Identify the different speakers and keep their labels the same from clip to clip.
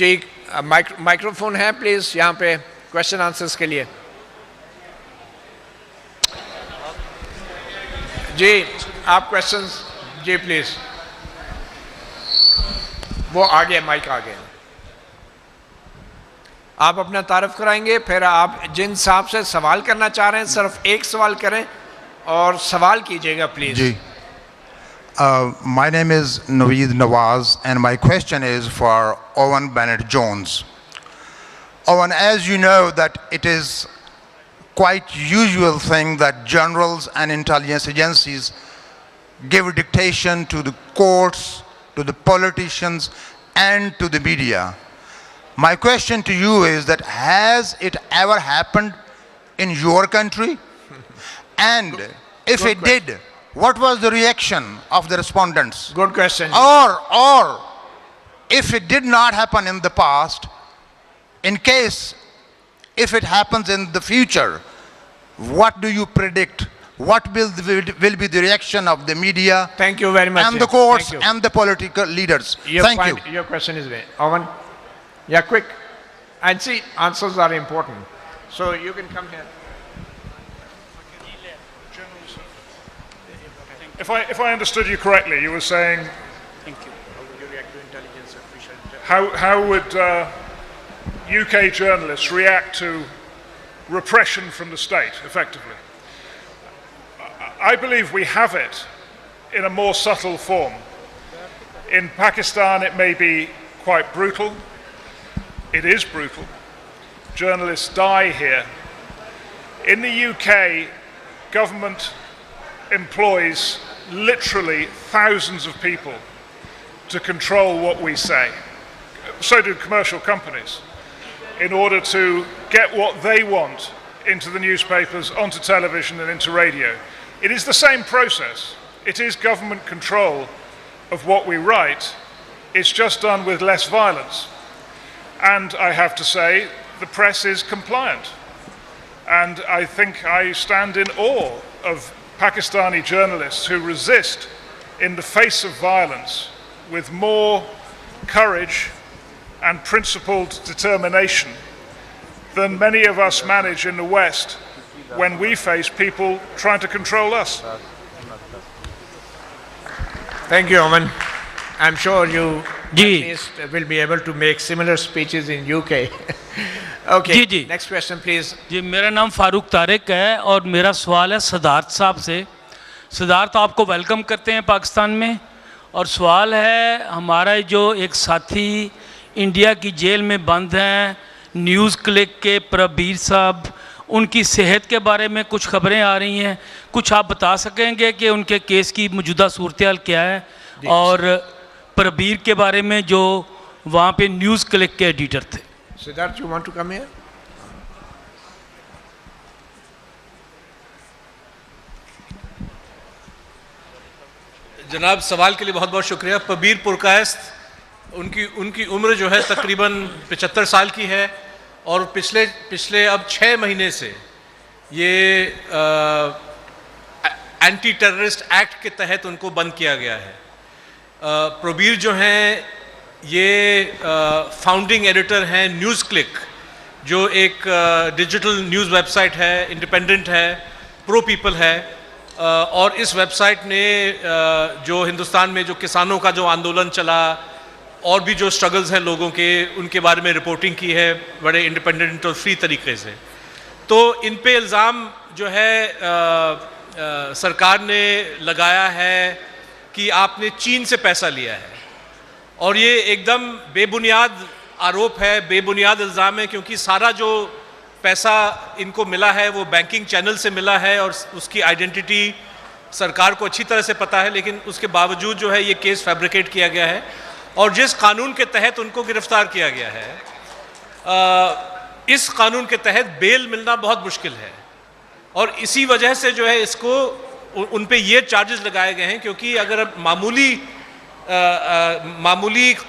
Speaker 1: जी microphone है please यहाँ पे क्वेश्चन आंसर्स के लिए। जी आप क्वेश्चंस जी प्लीज। वो आ गया, माइक आ गया। आप अपना तारुफ कराएंगे, फिर आप जिन साहब से सवाल करना चाह रहे हैं सिर्फ एक सवाल करें और सवाल कीजिएगा प्लीज।
Speaker 2: जी my name is Naveed Nawaz and my question is for Owen Bennett Jones. Owen, as you know that it is quite usual thing that generals and intelligence agencies give dictation to the courts, to the politicians and to the media. My question to you is that has it ever happened in your country? And if it did, what was the reaction of the respondents?
Speaker 1: Good question.
Speaker 2: Or if it did not happen in the past, in case if it happens in the future, what do you predict? What will be the reaction of the media?
Speaker 1: Thank you very much.
Speaker 2: And the courts and the political leaders? Thank you.
Speaker 1: Your question is very Owen. Yeah, quick. And see, answers are important. So you can come here.
Speaker 3: If I understood you correctly, you were saying,
Speaker 1: Thank you. How would you react to intelligence official?
Speaker 3: how would UK journalists react to repression from the state, effectively? I believe we have it in a more subtle form. In Pakistan, it may be quite brutal. It is brutal. Journalists die here. In the UK, government employs literally thousands of people to control what we say. So do commercial companies, in order to get what they want into the newspapers, onto television and into radio. It is the same process. It is government control of what we write. It's just done with less violence. And I have to say, the press is compliant. And I think I stand in awe of Pakistani journalists who resist in the face of violence with more courage and principled determination than many of us manage in the West when we face people trying to control us.
Speaker 1: Thank you, Oman. I'm sure you at least will be able to make similar speeches in UK. Okay,
Speaker 4: जी
Speaker 1: next question please.
Speaker 4: जी मेरा नाम फारूक तारिक है और मेरा सवाल है सिद्धार्थ साहब से। सिद्धार्थ आपको वेलकम करते हैं पाकिस्तान में, और सवाल है हमारा जो एक साथी इंडिया की जेल में बंद हैं न्यूज़ क्लिक के प्रबीर साहब, उनकी सेहत के बारे में कुछ खबरें आ रही हैं, कुछ आप बता सकेंगे कि उनके केस की मौजूदा सूरत हाल क्या है, और प्रबीर के बारे में जो वहाँ पे न्यूज़ क्लिक के एडिटर थे।
Speaker 1: Siddharth, you want to come here?
Speaker 5: जनाब सवाल के लिए बहुत बहुत शुक्रिया। प्रबीर पुरकायस्त उनकी उम्र जो है तकरीबन 75 साल की है, और पिछले अब 6 महीने से ये एंटी टेररिस्ट एक्ट के तहत उनको बंद किया गया है। प्रबीर जो हैं ये फाउंडिंग एडिटर हैं न्यूज़ क्लिक, जो एक डिजिटल न्यूज़ वेबसाइट है, इंडिपेंडेंट है, प्रो पीपल है, और इस वेबसाइट ने जो हिंदुस्तान में जो किसानों का जो आंदोलन चला और भी जो स्ट्रगल्स हैं लोगों के, उनके बारे में रिपोर्टिंग की है बड़े इंडिपेंडेंट और फ्री तरीके से। तो इन पे इल्ज़ाम जो है सरकार ने लगाया है कि आपने चीन से पैसा लिया है, और ये एकदम बेबुनियाद आरोप है, बेबुनियाद इल्ज़ाम है, क्योंकि सारा जो पैसा इनको मिला है वो बैंकिंग चैनल से मिला है और उसकी आइडेंटिटी सरकार को अच्छी तरह से पता है, लेकिन उसके बावजूद जो है ये केस फैब्रिकेट किया गया है, और जिस कानून के तहत उनको गिरफ्तार किया गया है इस कानून के तहत बेल मिलना बहुत मुश्किल है, और इसी वजह से जो है इसको उन पे ये चार्जेस लगाए गए हैं, क्योंकि अगर मामूली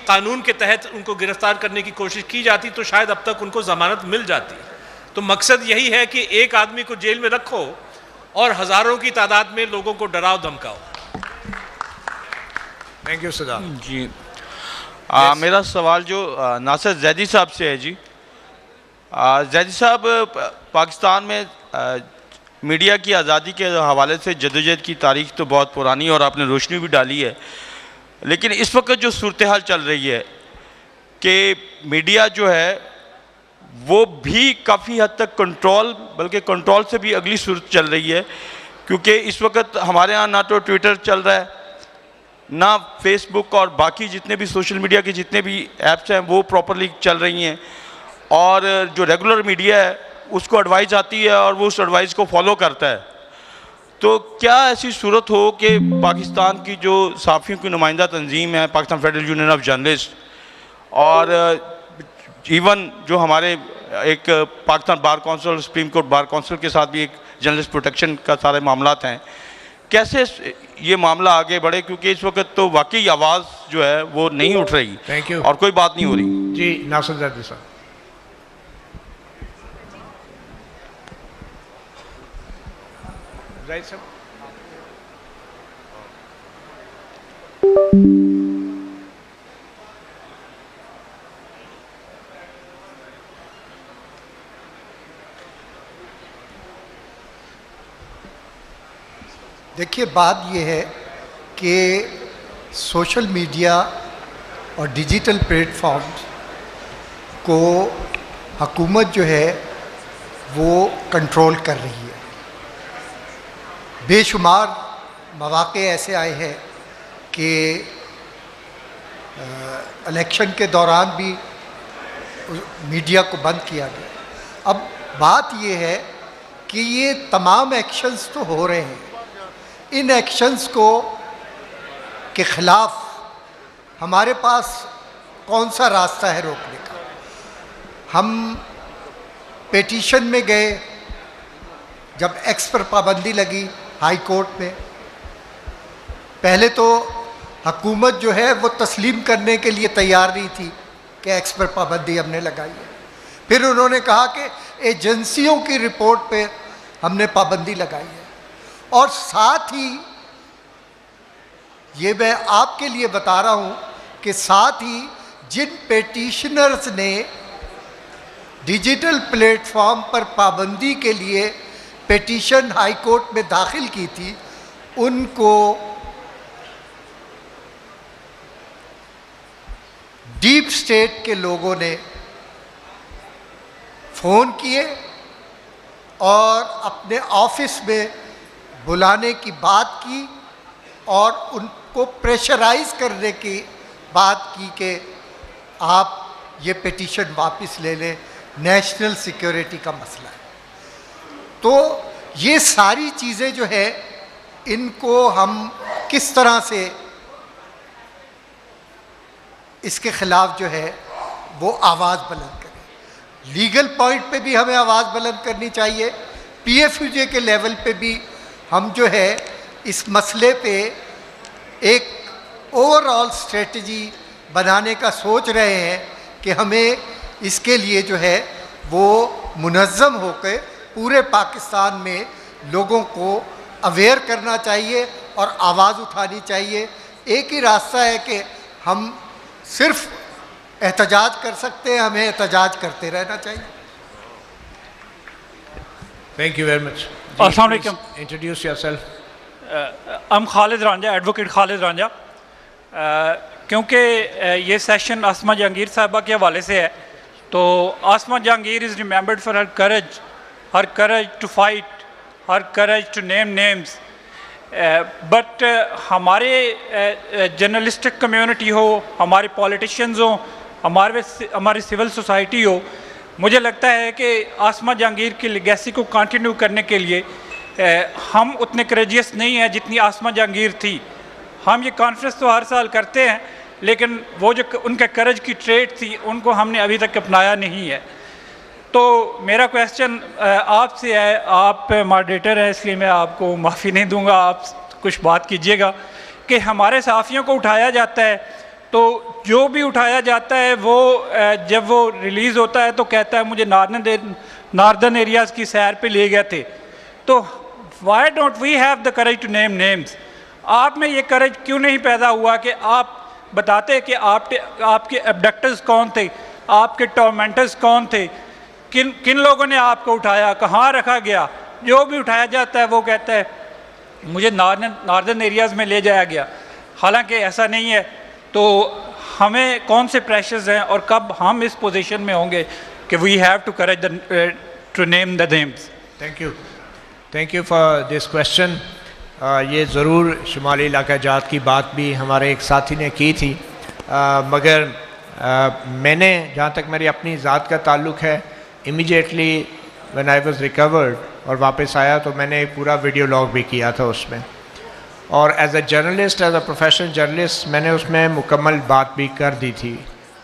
Speaker 5: कानून के तहत उनको गिरफ्तार करने की कोशिश की जाती तो शायद अब तक उनको ज़मानत मिल जाती। तो मकसद यही है कि एक आदमी को जेल में रखो और हज़ारों की तादाद में लोगों को डराओ धमकाओ।
Speaker 1: थैंक यू सिद्धार्थ
Speaker 4: जी
Speaker 6: मेरा सवाल जो नासिर जैदी साहब से है जी। जैदी साहब, पाकिस्तान में मीडिया की आज़ादी के हवाले से जदोजहद की तारीख तो बहुत पुरानी है और आपने रोशनी भी डाली है, लेकिन इस वक्त जो सूरत हाल चल रही है कि मीडिया जो है वो भी काफ़ी हद तक कंट्रोल, बल्कि कंट्रोल से भी अगली सूरत चल रही है, क्योंकि इस वक्त हमारे यहाँ ना तो ट्विटर चल रहा है, ना फेसबुक और बाकी जितने भी सोशल मीडिया के जितने भी ऐप्स हैं वो प्रॉपरली चल रही हैं, और जो रेगुलर मीडिया है उसको एडवाइस आती है और वो उस एडवाइस को फॉलो करता है। तो क्या ऐसी सूरत हो कि पाकिस्तान की जो सहाफ़ियों की नुमाइंदा तंजीम है, Pakistan federal union of journalist, और इवन जो हमारे एक Pakistan bar council, supreme court bar council के साथ भी एक जर्नलिस्ट प्रोटेक्शन का सारे मामलात हैं, कैसे ये मामला आगे बढ़े, क्योंकि इस वक्त तो वाकई आवाज़ जो है वो नहीं उठ रही।
Speaker 1: Thank you.
Speaker 6: और कोई बात नहीं हो रही।
Speaker 1: जी नासिर जैदी साहब। जाहिद साहब।
Speaker 7: देखिए, बात ये है कि सोशल मीडिया और डिजिटल प्लेटफॉर्म्स को हुकूमत जो है वो कंट्रोल कर रही है। बेशुमार मौक़े ऐसे आए हैं कि इलेक्शन के दौरान भी मीडिया को बंद किया गया। अब बात ये है कि ये तमाम एक्शंस तो हो रहे हैं, इन एक्शंस को के ख़िलाफ़ हमारे पास कौन सा रास्ता है रोकने का। हम पेटिशन में गए, जब एक्स पर पाबंदी लगी हाई कोर्ट में, पहले तो हुकूमत जो है वो तस्लीम करने के लिए तैयार नहीं थी कि एक्स पर पाबंदी हमने लगाई है। फिर उन्होंने कहा कि एजेंसियों की रिपोर्ट पे हमने पाबंदी लगाई है। और साथ ही ये मैं आपके लिए बता रहा हूँ कि साथ ही जिन पेटिशनर्स ने डिजिटल प्लेटफॉर्म पर पाबंदी के लिए पेटिशन हाई कोर्ट में दाखिल की थी, उनको डीप स्टेट के लोगों ने फ़ोन किए और अपने ऑफिस में बुलाने की बात की और उनको प्रेशराइज करने की बात की कि आप ये पेटिशन वापस ले लें, नेशनल सिक्योरिटी का मसला है। तो ये सारी चीज़ें जो है इनको हम किस तरह से इसके ख़िलाफ़ जो है वो आवाज़ बुलंद करें। लीगल पॉइंट पे भी हमें आवाज़ बुलंद करनी चाहिए, पीएफयूजे के लेवल पे भी हम जो है इस मसले पे एक ओवरऑल स्ट्रेटजी बनाने का सोच रहे हैं कि हमें इसके लिए जो है वो मुनज़्ज़म होकर पूरे पाकिस्तान में लोगों को अवेयर करना चाहिए और आवाज़ उठानी चाहिए। एक ही रास्ता है कि हम सिर्फ एहतजाज कर सकते हैं, हमें एहतजाज करते रहना चाहिए।
Speaker 1: Thank you very much.
Speaker 8: अस्सलाम वालेकुम।
Speaker 1: Introduce yourself.
Speaker 8: I'm Khalid Ranjha, advocate Khalid Ranjha. क्योंकि ये सेशन आसमा जहांगीर साहबा के हवाले से है, तो Asma Jahangir is remembered for her courage to fight, her courage to name names. But हमारे जर्नलिस्टिक कम्युनिटी हो, हमारे पॉलिटिशियंस हो, हमारी सिविल सोसाइटी हो, मुझे लगता है कि आसमा जहांगीर की लेगेसी को कंटिन्यू करने के लिए हम उतने करेजियस नहीं हैं जितनी आसमा जहांगीर थी। हम ये कॉन्फ्रेंस तो हर साल करते हैं, लेकिन वो जो उनके करेज की ट्रेट थी उनको हमने अभी तक अपनाया नहीं है। तो मेरा क्वेश्चन आपसे है, आप मॉडरेटर हैं इसलिए मैं आपको माफ़ी नहीं दूंगा, आप कुछ बात कीजिएगा कि हमारे सहाफ़ियों को उठाया जाता है, तो जो भी उठाया जाता है वो जब वो रिलीज़ होता है तो कहता है मुझे नॉर्दर्न एरियाज़ की सैर पे ले गए थे। तो why don't we have the courage to name names? आप में ये करेज क्यों नहीं पैदा हुआ कि आप बताते कि आपके एबडक्टर्स कौन थे, आपके टॉर्मेंटर्स कौन थे, किन लोगों ने आपको उठाया, कहाँ रखा गया। जो भी उठाया जाता है वो कहता है मुझे नॉर्दर्न एरियाज़ में ले जाया गया, हालांकि ऐसा नहीं है। तो हमें कौन से प्रेशर्स हैं और कब हम इस पोजीशन में होंगे कि we have to courage to name the names.
Speaker 1: Thank you for this question. ये ज़रूर शुमाली इलाका जात की बात भी हमारे एक साथी ने की थी, मगर मैंने जहाँ तक मेरी अपनी ज़ात का ताल्लुक़ है, immediately when I was recovered और वापस आया तो मैंने एक पूरा वीडियो लॉग भी किया था उसमें, और as a journalist, as a professional journalist मैंने उसमें मुकम्मल बात भी कर दी थी।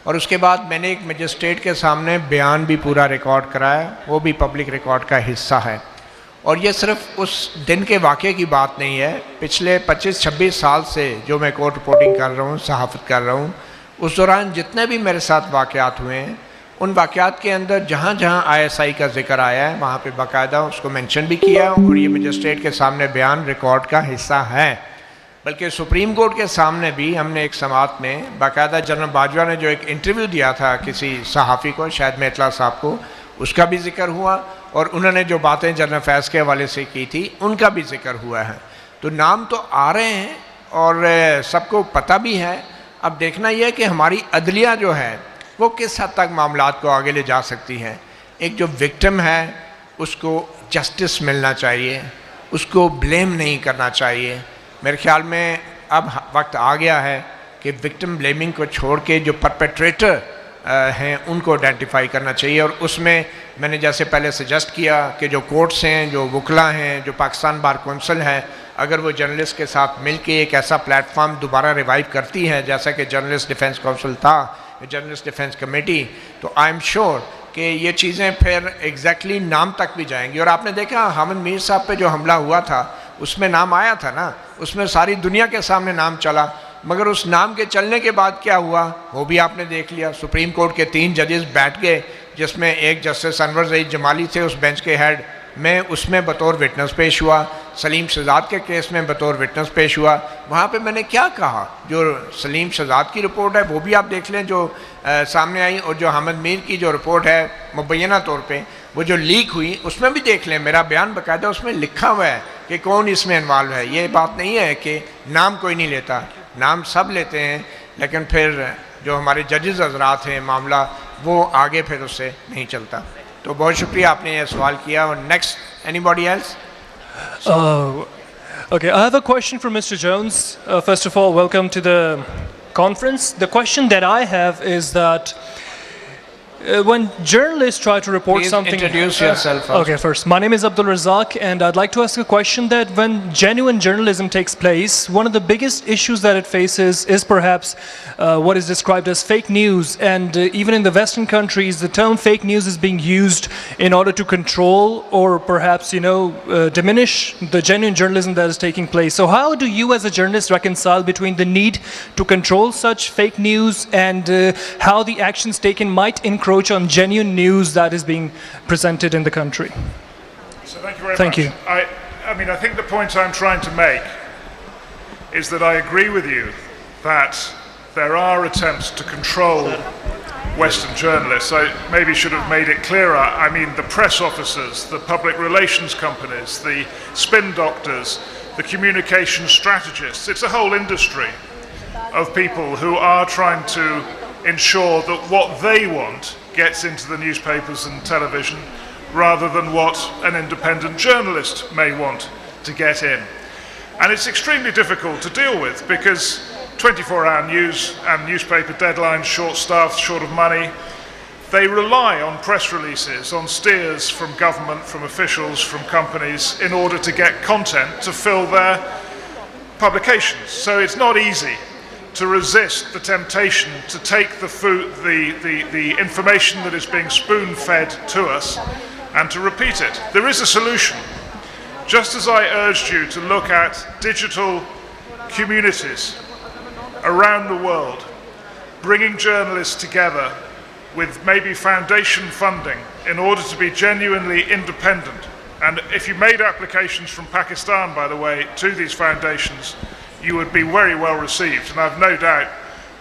Speaker 1: और उसके बाद मैंने एक मजिस्ट्रेट के सामने बयान भी पूरा रिकॉर्ड कराया, वो भी पब्लिक रिकॉर्ड का हिस्सा है। और ये सिर्फ उस दिन के वाक़े की बात नहीं है, पिछले 25-26 साल से जो मैं कोर्ट रिपोर्टिंग कर रहा हूँ, सहाफ़त कर रहा हूँ, उस दौरान जितने भी मेरे साथ वाक़यात हुए हैं, उन वाक़यात के अंदर जहाँ जहाँ ISI का जिक्र आया है वहाँ पे बाकायदा उसको मेंशन भी किया, और ये मजिस्ट्रेट के सामने बयान रिकॉर्ड का हिस्सा है। बल्कि सुप्रीम कोर्ट के सामने भी हमने एक समाअत में बाकायदा जनरल बाजवा ने जो एक इंटरव्यू दिया था किसी सहाफ़ी को, शायद मेतला साहब को, उसका भी जिक्र हुआ, और उन्होंने जो बातें जनरल फैज़ के हवाले से की थी उनका भी जिक्र हुआ है। तो नाम तो आ रहे हैं और सबको पता भी है। अब देखना यह है कि हमारी अदलिया जो है वो किस हद तक मामलात को आगे ले जा सकती है। एक जो विक्टिम है उसको जस्टिस मिलना चाहिए, उसको ब्लेम नहीं करना चाहिए। मेरे ख्याल में अब वक्त आ गया है कि विक्टिम ब्लेमिंग को छोड़ के जो परपेट्रेटर हैं उनको आइडेंटिफाई करना चाहिए। और उसमें मैंने जैसे पहले सजेस्ट किया कि जो कोर्ट्स हैं, जो वकला हैं, जो पाकिस्तान बार कौंसिल है, अगर वो जर्नलिस्ट के साथ मिलके एक ऐसा प्लेटफॉर्म दोबारा रिवाइव करती है जैसा कि जर्नलिस्ट डिफेंस काउंसिल था, जर्नलिस्ट डिफेंस कमेटी, तो आई एम श्योर कि ये चीज़ें फिर एग्जैक्टली नाम तक भी जाएंगी। और आपने देखा हामिद मीर साहब पे जो हमला हुआ था उसमें नाम आया था ना, उसमें सारी दुनिया के सामने नाम चला, मगर उस नाम के चलने के बाद क्या हुआ वो भी आपने देख लिया। सुप्रीम कोर्ट के 3 जजेस बैठ गए, जिसमें एक जस्टिस अनवर ज़ईद जमाली थे उस बेंच के हेड, मैं उसमें बतौर विटनेस पेश हुआ, सलीम शहजाद के केस में बतौर विटनेस पेश हुआ। वहाँ पे मैंने क्या कहा, जो सलीम शहजाद की रिपोर्ट है वो भी आप देख लें जो सामने आई, और जो हामिद मीर की जो रिपोर्ट है मुबैना तौर पे वो जो लीक हुई उसमें भी देख लें, मेरा बयान बाकायदा उसमें लिखा हुआ है कि कौन इसमें इन्वॉल्व है। ये बात नहीं है कि नाम कोई नहीं लेता, नाम सब लेते हैं, लेकिन फिर जो हमारे जजेस हजरात हैं मामला वो आगे फिर उससे नहीं चलता। तो बहुत शुक्रिया आपने ये सवाल किया। और next anybody else?
Speaker 9: Okay, I have a question for Mr. Jones. First of all, welcome to the conference. The question that I have is that when journalists try to report
Speaker 1: Please
Speaker 9: something...
Speaker 1: introduce yourself first.
Speaker 9: Okay, first. My name is Abdul Razak, and I'd like to ask a question that when genuine journalism takes place, one of the biggest issues that it faces is perhaps what is described as fake news. And even in the Western countries, the term fake news is being used in order to control or perhaps, diminish the genuine journalism that is taking place. So how do you as a journalist reconcile between the need to control such fake news and how the actions taken might encroach on genuine news that is being presented in the country?
Speaker 3: So thank you very
Speaker 9: Thank
Speaker 3: much.
Speaker 9: you.
Speaker 3: I mean, I think the point I'm trying to make is that I agree with you that there are attempts to control Western journalists. I maybe should have made it clearer. I mean, the press officers, the public relations companies, the spin doctors, the communication strategists. It's a whole industry of people who are trying to ensure that what they want gets into the newspapers and television rather than what an independent journalist may want to get in. And it's extremely difficult to deal with because 24-hour news and newspaper deadlines, short-staffed, short of money, they rely on press releases, on steers from government, from officials, from companies in order to get content to fill their publications. So it's not easy to resist the temptation to take the food, the information that is being spoon-fed to us and to repeat it. There is a solution. Just as I urged you to look at digital communities around the world, bringing journalists together with maybe foundation funding in order to be genuinely independent. And if you made applications from Pakistan, by the way, to these foundations, you would be very well received, and I've no doubt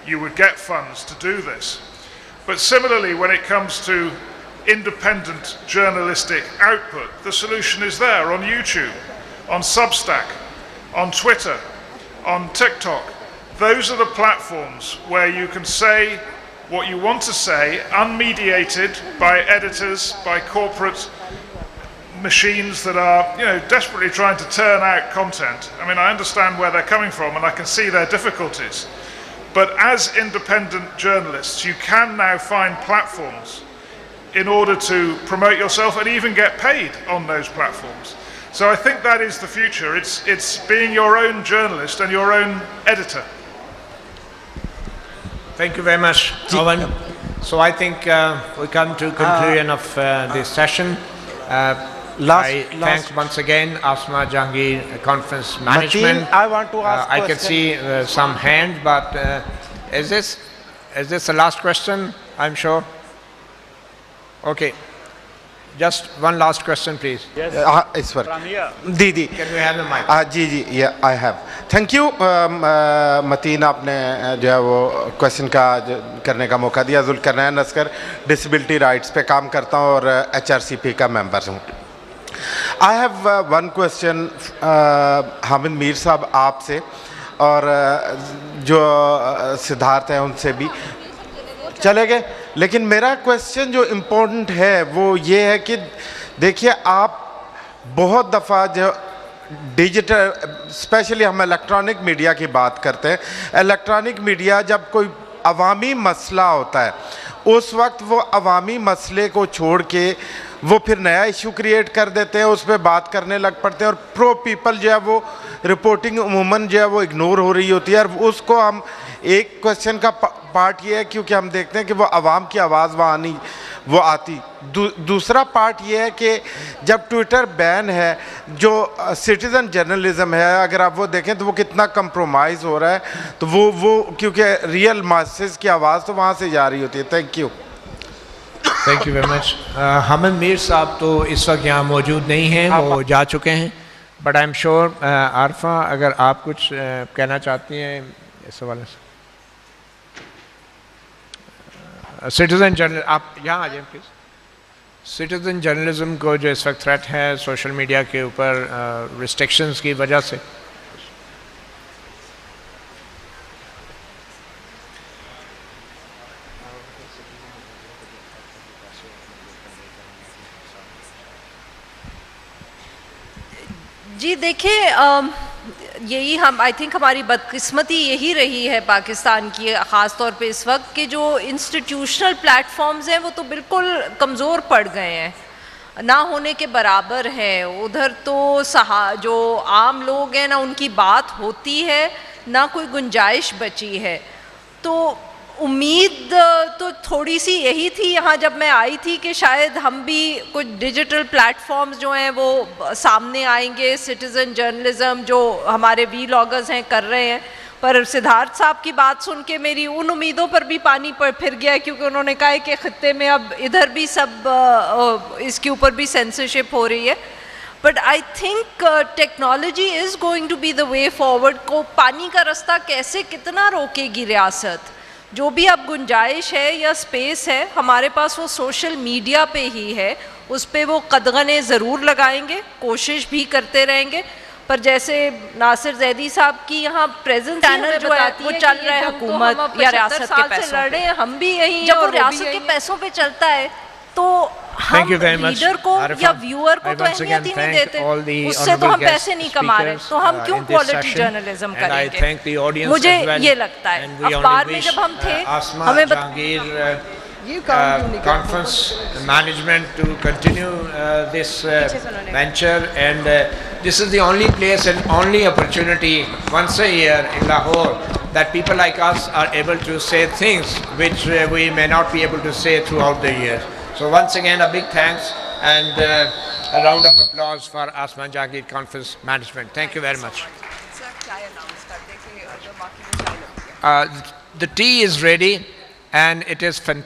Speaker 3: you would get funds to do this. But similarly, when it comes to independent journalistic output, the solution is there on YouTube, on Substack, on Twitter, on TikTok. Those are the platforms where you can say what you want to say, unmediated by editors, by corporate machines that are, desperately trying to turn out content. I mean, I understand where they're coming from and I can see their difficulties. But as independent journalists, you can now find platforms in order to promote yourself and even get paid on those platforms. So I think that is the future. It's being your own journalist and your own editor.
Speaker 1: Thank you very much, Owen. So I think we come to conclusion of this session. I thank once again Asma Jahangir Conference Management.
Speaker 10: Mateen, I want to ask
Speaker 1: I can see some hand, but is this the last question? I'm sure. Okay. Just one last question, please.
Speaker 10: Yes. Didi.
Speaker 1: Can we have the mic?
Speaker 10: जी, yeah, I have. Thank you, Mateen, आपने जो है वो question का करने का मौका दिया. जुल्करनैन असगर, डिसेबिलिटी राइट्स पे काम करता हूँ और HRCP का मेंबर हूँ. I have one question, Hamid Mir साहब आपसे और जो सिद्धार्थ हैं उनसे भी चले गए. लेकिन मेरा क्वेश्चन जो इम्पोर्टेंट है वो ये है कि देखिए, आप बहुत दफ़ा जो डिजिटल, स्पेशली हम इलेक्ट्रॉनिक मीडिया की बात करते हैं. इलेक्ट्रॉनिक मीडिया जब कोई अवामी मसला होता है उस वक्त वो अवामी मसले को छोड़ के वो फिर नया इशू क्रिएट कर देते हैं, उस पर बात करने लग पड़ते हैं और प्रो पीपल जो है वो रिपोर्टिंग उमूमन जो है वो इग्नोर हो रही होती है. और उसको हम एक क्वेश्चन का पार्ट ये है क्योंकि हम देखते हैं कि वो आवाम की आवाज़ वहाँ नहीं वो आती. दूसरा पार्ट ये है कि जब ट्विटर बैन है, जो सिटीज़न जर्नलिज़म है, अगर आप वो देखें तो वो कितना कंप्रोमाइज़ हो रहा है. तो वो क्योंकि रियल मासेस की आवाज़ तो वहाँ से जा रही होती है. Thank you.
Speaker 1: Thank you very much. Hamid Mir साहब तो इस वक्त यहाँ मौजूद नहीं हैं, वो जा चुके हैं. But I am sure Arfa, अगर आप कुछ कहना चाहती हैं इस हवाले से. सिटीज़न जर्नल, आप यहाँ आ जाए प्लीज़. सिटीज़न जर्नलिज्म को जो इस वक्त थ्रेट है सोशल मीडिया के ऊपर रिस्ट्रिक्शंस की वजह से,
Speaker 11: जी देखिए, यही हम आई थिंक हमारी बदकिस्मती यही रही है पाकिस्तान की, ख़ास तौर पे इस वक्त कि जो इंस्टीट्यूशनल प्लेटफॉर्म्स हैं वो तो बिल्कुल कमज़ोर पड़ गए हैं, ना होने के बराबर हैं. उधर तो जो आम लोग हैं ना उनकी बात होती है, ना कोई गुंजाइश बची है. तो उम्मीद तो थोड़ी सी यही थी यहाँ जब मैं आई थी कि शायद हम भी कुछ डिजिटल प्लेटफॉर्म्स जो हैं वो सामने आएंगे, सिटीज़न जर्नलिज़म जो हमारे वीलॉगर्स हैं कर रहे हैं. पर सिद्धार्थ साहब की बात सुन के मेरी उन उम्मीदों पर भी पानी फिर गया, क्योंकि उन्होंने कहा है कि ख़त्ते में अब इधर भी सब इसके ऊपर भी सेंसरशिप हो रही है. But I think technology is going to be the way forward. को पानी का रास्ता कैसे कितना रोकेगी रियासत. जो भी अब गुंजाइश है या स्पेस है हमारे पास वो सोशल मीडिया पे ही है, उस पे वो कदगने ज़रूर लगाएंगे, कोशिश भी करते रहेंगे. पर जैसे नासिर जैदी साहब की यहाँ प्रेजेंस चैनल जो है वो चल रहा है हुकूमत या रियासत के पैसों लड़ रहे हैं, हम भी यहीं, जब वो रियासत के पैसों पे चलता है तो हम रीडर को या व्यूअर को तो अहमियत ही नहीं देते. उससे तो हम पैसे नहीं कमा रहे, तो हम क्यों क्वालिटी जर्नलिज्म करेंगे. मुझे ये लगता है अखबार में जब हम थे हमें
Speaker 1: conference management to continue this venture, and this is the only place and only opportunity once a year in Lahore that people like us are able to say things which we may not be able to say throughout the year. So once again a big thanks and a round of applause for Asma Jahangir Conference Management. Thank you very much. The tea is ready and it is fantastic.